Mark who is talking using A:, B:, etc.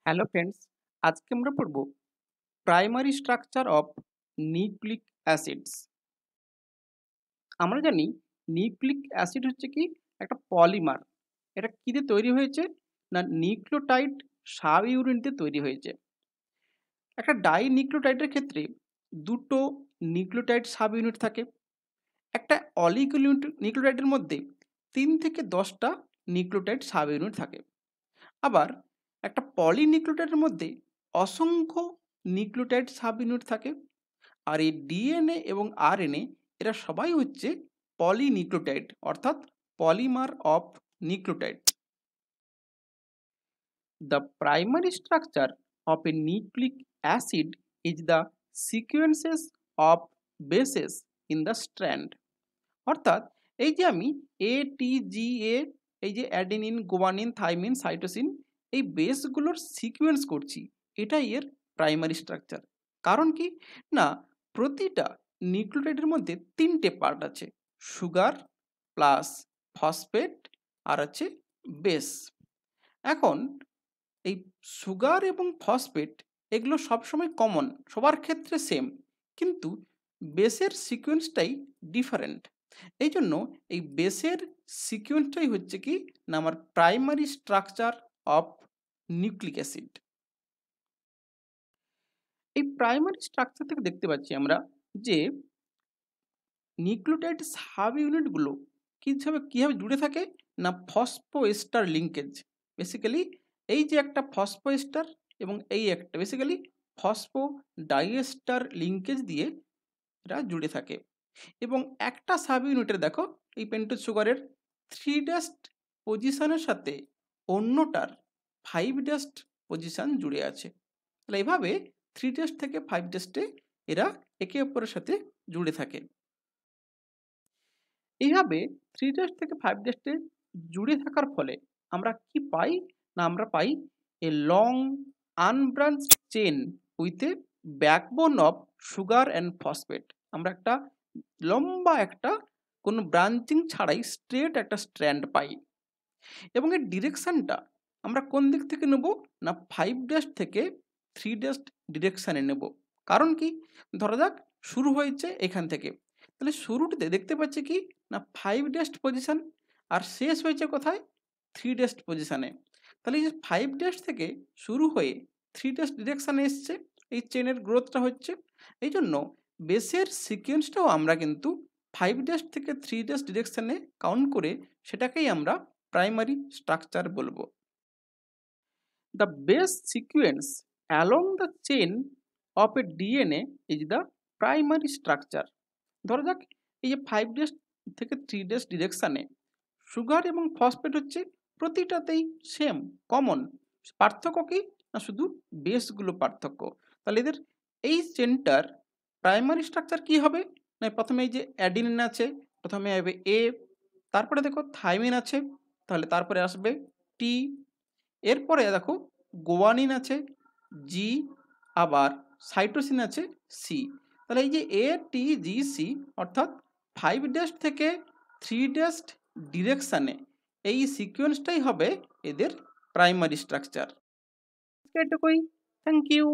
A: Hello friends, আজকে আমরা পড়ব primary structure of nucleic acids. আমরা জানি নিউক্লিক অ্যাসিড হচ্ছে কি একটা পলিমার। এটা কি দিয়ে তৈরি হয়েছে? না, নিউক্লিওটাইড সাব ইউনিট দিয়ে তৈরি হয়েছে। একটা ডাই নিউক্লিওটাইডের ক্ষেত্রে দুটো নিউক্লিওটাইড সাব ইউনিট থাকে। একটা নিউক্লিওটাইডের মধ্যে 3 থেকে 10টা নিউক্লিওটাইড সাব ইউনিট থাকে। আবার একটা পলিনিউক্লিওটাইডের মধ্যে অসংখ্য নিউক্লিওটাইড সাব ইউনিট থাকে। আর এই ডিএনএ এবং আরএনএ এরা সবাই হচ্ছে পলিনিউক্লিওটাইড, অর্থাৎ polymer of nucleotide. The primary structure of a nucleic acid is the sequences of bases in the strand. অর্থাৎ এই যে আমি ATGA, এই যে অ্যাডেনিন, গুয়ানিন, থাইমিন, সাইটোসিন, এই বেসগুলোর সিকোয়েন্স করছি, এটাই এর প্রাইমারি স্ট্রাকচার। কারণ কি না, প্রতিটা নিউক্লিওটাইডের মধ্যে 3টে পার্ট আছে, সুগার প্লাস ফসফেট আর আছে বেস। এখন এই সুগার এবং ফসফেট এগুলো সবসময় কমন, সবার ক্ষেত্রে সেম, কিন্তু বেসের সিকোয়েন্সটাই ডিফারেন্ট। এই জন্য এই বেসের সিকোয়েন্সটাই হচ্ছে কি না আমার primary structure of nucleic acid. এই প্রাইমারি স্ট্রাকচার থেকে দেখতে পাচ্ছি আমরা যে নিউক্লিওটাইড সাব ইউনিটগুলো কীভাবে জুড়ে থাকে না, ফসফোএস্টার লিঙ্কেজ। বেসিক্যালি এই যে একটা ফসফোএস্টার এবং এই একটা বেসিক্যালি ফসফো ডাইএস্টার লিঙ্কেজ দিয়ে এরা জুড়ে থাকে। এবং একটা সাব ইউনিটের দেখো এই পেন্টোজ সুগারের 3' পজিশনের সাথে অন্যটার 5' পজিশন জুড়ে আছে। তাহলে এভাবে 3' থেকে 5'এ এরা একে অপরের সাথে জুড়ে থাকে। এইভাবে 3' থেকে 5' জুড়ে থাকার ফলে আমরা কি পাই না, আমরা পাই a long unbranched chain with a backbone of sugar and phosphate. আমরা একটা লম্বা একটা কোনো ব্রাঞ্চিং ছাড়াই স্ট্রেট একটা স্ট্র্যান্ড পাই। এবং এর ডিরেকশানটা আমরা কোন দিক থেকে নেব না, 5' থেকে 3' ডিরেকশানে নেব। কারণ কি, ধরা যাক শুরু হয়েছে এখান থেকে, তাহলে শুরুটিতে দেখতে পাচ্ছি কি না 5' পজিশন, আর শেষ হয়েছে কোথায় 3' পজিশানে। তাহলে এই যে 5' থেকে শুরু হয়ে 3' ডিরেকশানে এসছে, এই চেনের গ্রোথটা হচ্ছে। এই জন্য বেসের সিকোয়েন্সটাও আমরা কিন্তু 5' থেকে 3' ডিরেকশানে কাউন্ট করে সেটাকেই আমরা প্রাইমারি স্ট্রাকচার বলবো। The base sequence along the chain of A DNA is the primary structure. ধরা যাক এই যে 5' থেকে 3' ডিরেকশানে সুগার এবং ফসফেট হচ্ছে প্রতিটাতেই সেম, কমন। পার্থক্য কি না, শুধু বেসগুলো পার্থক্য। তাহলে এদের এই চেনটার প্রাইমারি স্ট্রাকচার কি হবে না, প্রথমে এই যে অ্যাডিনিন আছে, প্রথমে হবে এ, তারপরে দেখো থাইমিন আছে, তাহলে তারপরে আসবে টি, এরপরে দেখো গোয়ানিন আছে জি, আবার সাইটোসিন আছে সি। তাহলে এই যে ATGC অর্থাৎ 5' থেকে 3' ডিরেকশানে এই সিকোয়েন্সটাই হবে এদের প্রাইমারি স্ট্রাকচার। এটুকুই। Thank you.